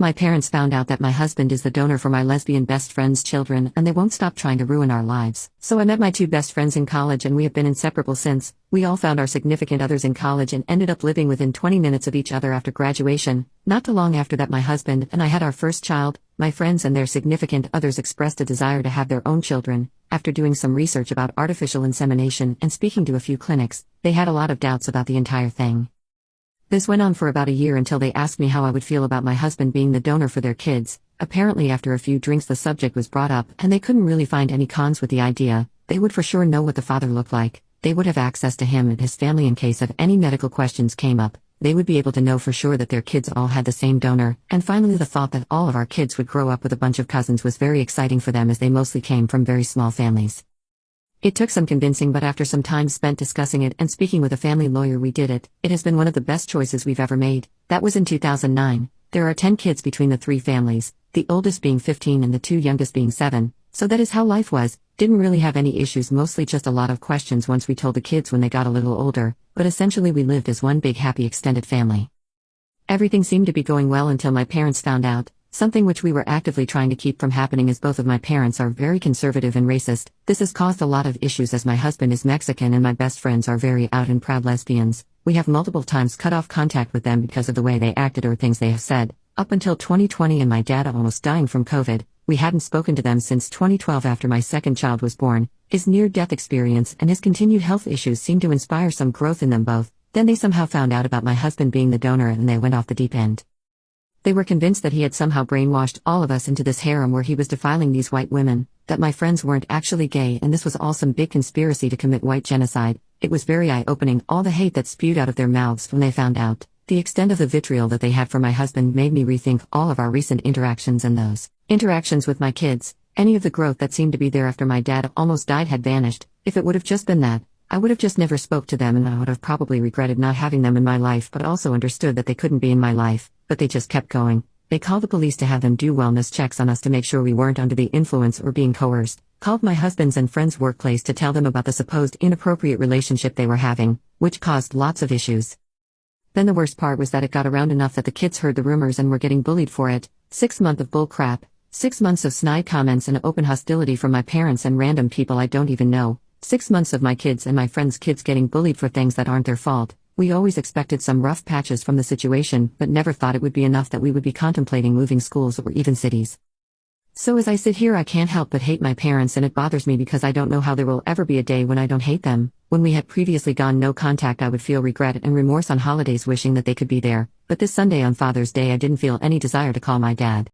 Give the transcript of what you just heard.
My parents found out that my husband is the donor for my lesbian best friend's children and they won't stop trying to ruin our lives. So I met my two best friends in college and we have been inseparable since. We all found our significant others in college and ended up living within 20 minutes of each other after graduation. Not too long after that my husband and I had our first child. My friends and their significant others expressed a desire to have their own children. After doing some research about artificial insemination and speaking to a few clinics, they had a lot of doubts about the entire thing. This went on for about a year until they asked me how I would feel about my husband being the donor for their kids. Apparently after a few drinks the subject was brought up and they couldn't really find any cons with the idea. They would for sure know what the father looked like. They would have access to him and his family in case of any medical questions came up. They would be able to know for sure that their kids all had the same donor. And finally the thought that all of our kids would grow up with a bunch of cousins was very exciting for them as they mostly came from very small families. It took some convincing, but after some time spent discussing it and speaking with a family lawyer we did it. It has been one of the best choices we've ever made. That was in 2009. There are 10 kids between the three families, the oldest being 15 and the two youngest being 7, so that is how life was. Didn't really have any issues, mostly just a lot of questions once we told the kids when they got a little older, but essentially we lived as one big happy extended family. Everything seemed to be going well until my parents found out. Something which we were actively trying to keep from happening as both of my parents are very conservative and racist. This has caused a lot of issues as my husband is Mexican and my best friends are very out and proud lesbians. We have multiple times cut off contact with them because of the way they acted or things they have said. Up until 2020 and my dad almost dying from COVID, we hadn't spoken to them since 2012 after my second child was born. His near-death experience and his continued health issues seemed to inspire some growth in them both. Then they somehow found out about my husband being the donor and they went off the deep end. They were convinced that he had somehow brainwashed all of us into this harem where he was defiling these white women, that my friends weren't actually gay and this was all some big conspiracy to commit white genocide. It was very eye-opening, all the hate that spewed out of their mouths when they found out. The extent of the vitriol that they had for my husband made me rethink all of our recent interactions and those interactions with my kids. Any of the growth that seemed to be there after my dad almost died had vanished. If it would have just been that, I would have just never spoke to them and I would have probably regretted not having them in my life, but also understood that they couldn't be in my life, but they just kept going. They called the police to have them do wellness checks on us to make sure we weren't under the influence or being coerced, called my husband's and friends' workplace to tell them about the supposed inappropriate relationship they were having, which caused lots of issues. Then the worst part was that it got around enough that the kids heard the rumors and were getting bullied for it. 6 months of bull crap, 6 months of snide comments and open hostility from my parents and random people I don't even know. 6 months of my kids and my friends' kids getting bullied for things that aren't their fault. We always expected some rough patches from the situation, but never thought it would be enough that we would be contemplating moving schools or even cities. So as I sit here I can't help but hate my parents and it bothers me because I don't know how there will ever be a day when I don't hate them. When we had previously gone no contact I would feel regret and remorse on holidays wishing that they could be there, but this Sunday on Father's Day I didn't feel any desire to call my dad.